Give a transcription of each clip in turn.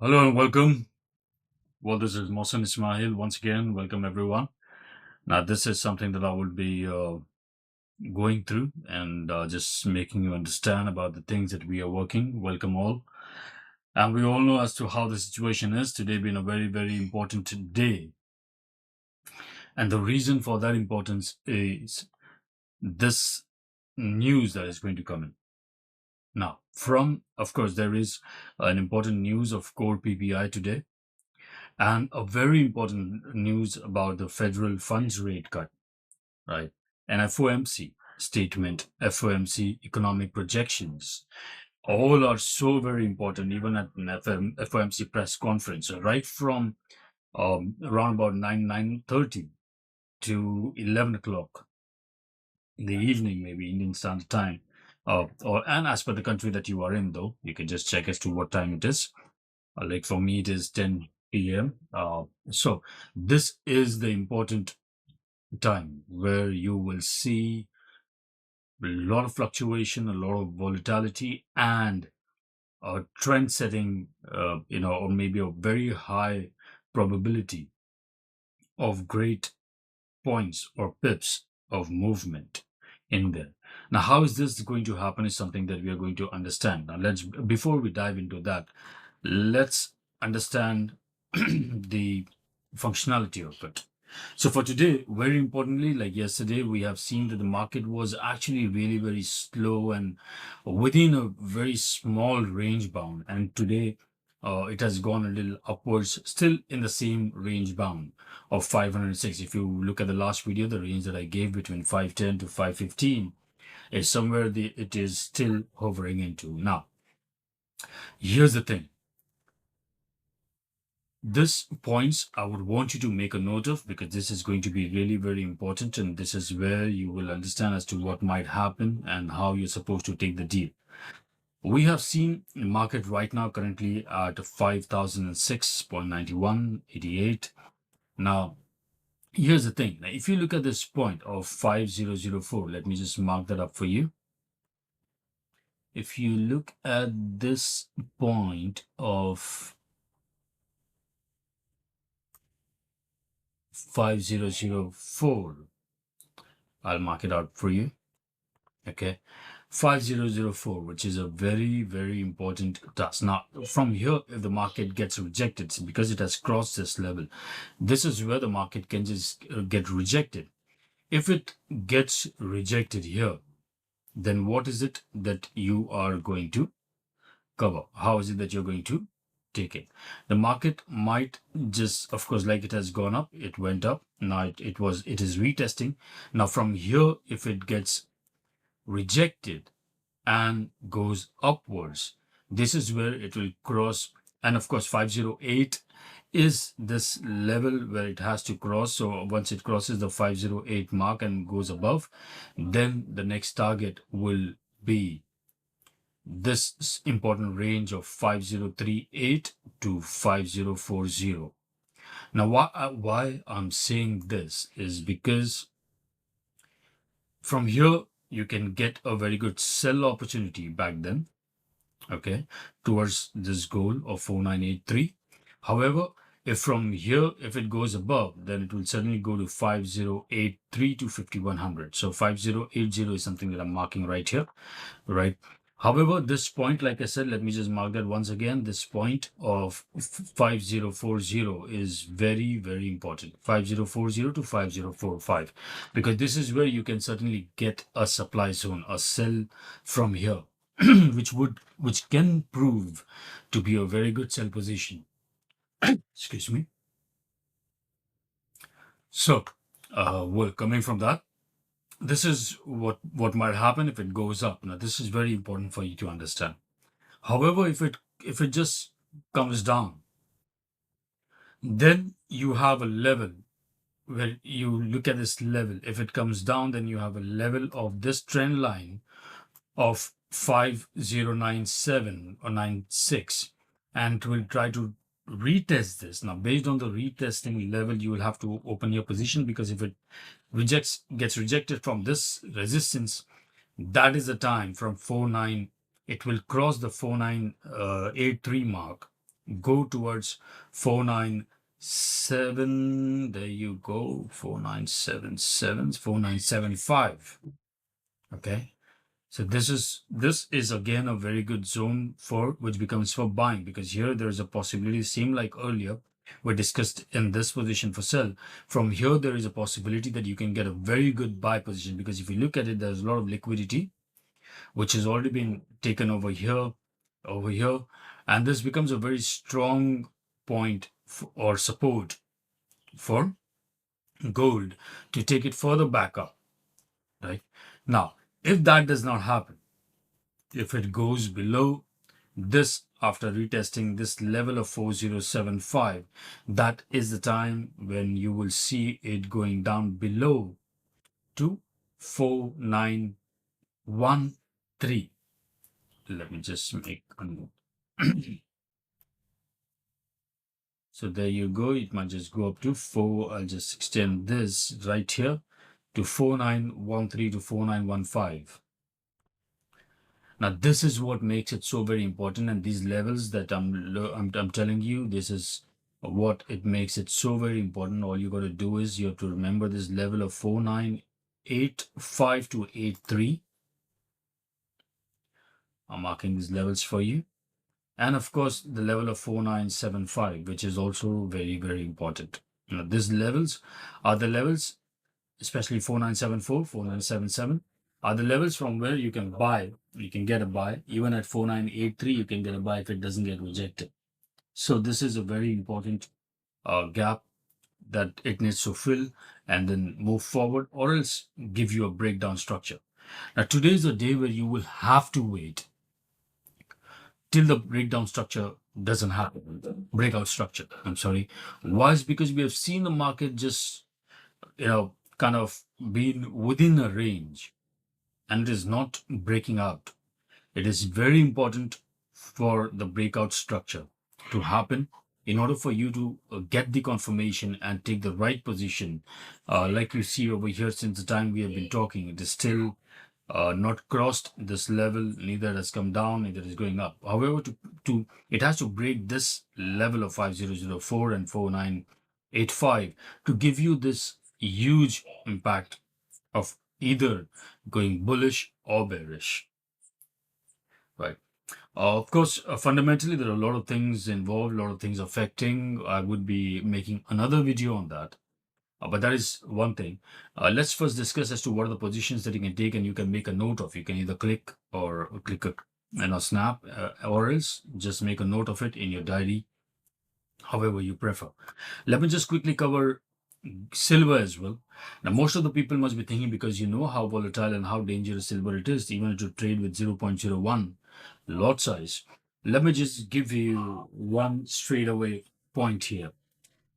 Hello and welcome. Well, this is Mohsen Ismail once again. Welcome everyone. Now, this is something that I will be going through and just making you understand about the things that we are working. Welcome all. And we all know as to how the situation is today being a very, very important day. And the reason for that importance is this news that is going to come in. Now, of course, there is an important news of core PPI today. And a very important news about the federal funds rate cut, right? And FOMC statement, FOMC economic projections, all are so very important, even at an FOMC press conference. So right from around about 9:30 to 11 o'clock in the evening, maybe Indian Standard Time, and as per the country that you are in, though, you can just check as to what time it is. Like for me, it is 10 p.m. So this is the important time where you will see a lot of fluctuation, a lot of volatility, and a trend setting, or maybe a very high probability of great points or pips of movement in there. Now, how is this going to happen is something that we are going to understand. Now, before we dive into that, let's understand the functionality of it. So for today, very importantly, like yesterday, we have seen that the market was actually really very slow and within a very small range bound. And today, it has gone a little upwards, still in the same range bound of 506. If you look at the last video, the range that I gave between 510 to 515 is somewhere it is still hovering into. Now, here's the thing. This points I would want you to make a note of, because this is going to be really very important, and this is where you will understand as to what might happen and how you're supposed to take the deal. We have seen the market right now currently at 5,006.9188. Now, here's the thing. Now, if you look at this point of 5004, let me just mark that up for you. If you look at this point of 5004, I'll mark it out for you. Okay, 5004, which is a very, very important task. Now, from here, if the market gets rejected, because it has crossed this level, this is where the market can just get rejected. If it gets rejected here, then what is it that you are going to cover? How is it that you're going to take it? The market might just, of course, like it has gone up, it went up. Now it is retesting. Now from here, if it gets rejected and goes upwards, this is where it will cross. And of course, 508 is this level where it has to cross. So once it crosses the 508 mark and goes above, then the next target will be this important range of 5038 to 5040. Now, why I'm saying this is because from here, you can get a very good sell opportunity back then, okay, towards this goal of 4983. However, if from here, if it goes above, then it will certainly go to 5083 to 5100. So 5080 is something that I'm marking right here, right? However, this point, like I said, let me just mark that once again. This point of 5040 is very, very important. 5040 to 5045, because this is where you can certainly get a supply zone, a sell from here, which can prove to be a very good sell position. Excuse me. So, well, coming from that, this is what might happen if it goes up. Now, this is very important for you to understand. However, if it just comes down, then you have a level where you look at this level. If it comes down, then you have a level of this trend line of 5097 or 96, and it will try to retest this. Now, based on the retesting level, you will have to open your position, because if it gets rejected from this resistance, that is the time from 49, it will cross the 4983 mark. go towards 497. There you go, 4977, 4975. Okay. So this is again a very good zone for which becomes for buying, because here there is a possibility, same like earlier we discussed in this position for sell. From here there is a possibility that you can get a very good buy position, because if you look at it, there's a lot of liquidity which has already been taken over here, and this becomes a very strong point or support for gold to take it further back up. Right now, if that does not happen, if it goes below this after retesting this level of 4075, that is the time when you will see it going down below to 4913. Let me just make a note. So there you go. It might just go up to 4. I'll just extend this right here to 4913 to 4915. Now this is what makes it so very important, and these levels that I'm telling you, this is what it makes it so very important. All you got to do is you have to remember this level of 4985 to 83. I'm marking these levels for you, and of course the level of 4975, which is also very, very important. Now these levels are the levels, especially 4974, 4977, are the levels from where you can buy. You can get a buy. Even at 4983, you can get a buy if it doesn't get rejected. So this is a very important gap that it needs to fill and then move forward, or else give you a breakdown structure. Now today is a day where you will have to wait till the breakdown structure doesn't happen. Breakout structure, I'm sorry. Why? Is because we have seen the market just, kind of been within a range, and it is not breaking out. It is very important for the breakout structure to happen in order for you to get the confirmation and take the right position. Like you see over here, since the time we have been talking, it is still not crossed this level, neither has come down, neither is going up. However, it has to break this level of 5004 and 4985 to give you this huge impact of either going bullish or bearish. Right. Of course, fundamentally, there are a lot of things involved, a lot of things affecting. I would be making another video on that. But that is one thing. Let's first discuss as to what are the positions that you can take and you can make a note of. You can either click or click a snap, or else just make a note of it in your diary, however you prefer. Let me just quickly cover silver as well. Now, most of the people must be thinking, because you know how volatile and how dangerous silver it is, even to trade with 0.01 lot size. Let me just give you one straightaway point here.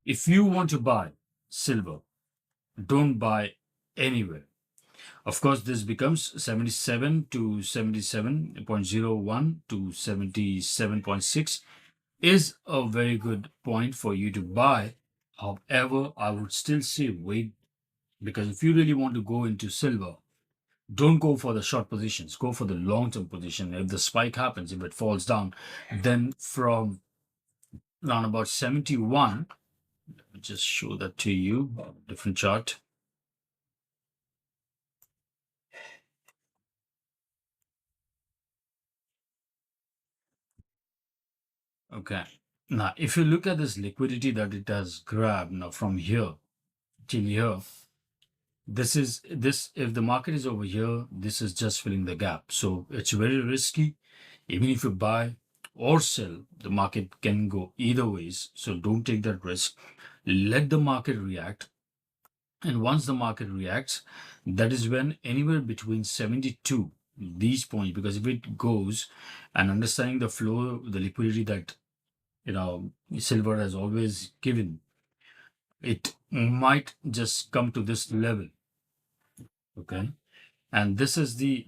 If you want to buy silver, don't buy anywhere. Of course, this becomes 77 to 77.01 to 77.6 is a very good point for you to buy. However, I would still say wait, because if you really want to go into silver, don't go for the short positions, go for the long-term position. If the spike happens, if it falls down, then from around about 71, let me just show that to you, different chart. Okay. Now, if you look at this liquidity that it has grabbed now from here till here, if the market is over here, this is just filling the gap. So it's very risky. Even if you buy or sell, the market can go either ways. So don't take that risk. Let the market react. And once the market reacts, that is when anywhere between 72, these points, because if it goes, and understanding the flow, the liquidity that silver has always given, it might just come to this level. Okay. And this is the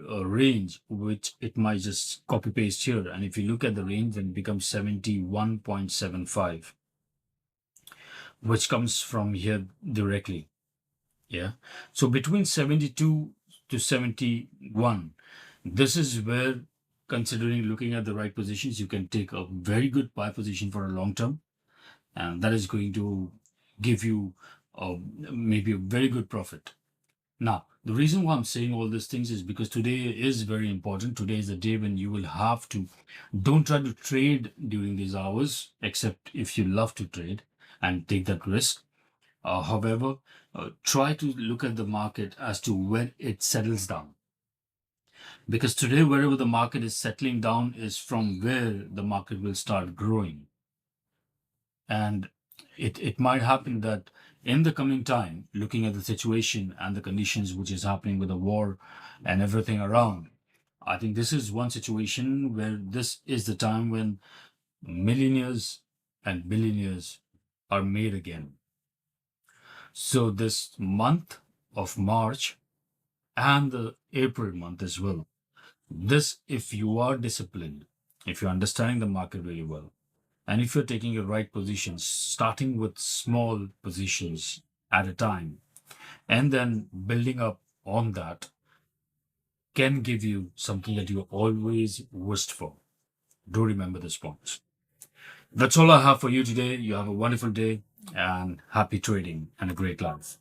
range which it might just copy paste here. And if you look at the range, then it becomes 71.75, which comes from here directly. Yeah. So between 72 to 71, this is where considering looking at the right positions, you can take a very good buy position for a long term, and that is going to give you maybe a very good profit. Now, the reason why I'm saying all these things is because today is very important. Today is the day when you will have to, don't try to trade during these hours, except if you love to trade and take that risk. However, try to look at the market as to when it settles down. Because today, wherever the market is settling down is from where the market will start growing. And it might happen that in the coming time, looking at the situation and the conditions which is happening with the war and everything around, I think this is one situation where this is the time when millionaires and billionaires are made again. So this month of March and the April month as well, this, if you are disciplined, if you're understanding the market very well, and if you're taking your right positions, starting with small positions at a time, and then building up on that, can give you something that you always wished for. Do remember this point. That's all I have for you today. You have a wonderful day and happy trading and a great life.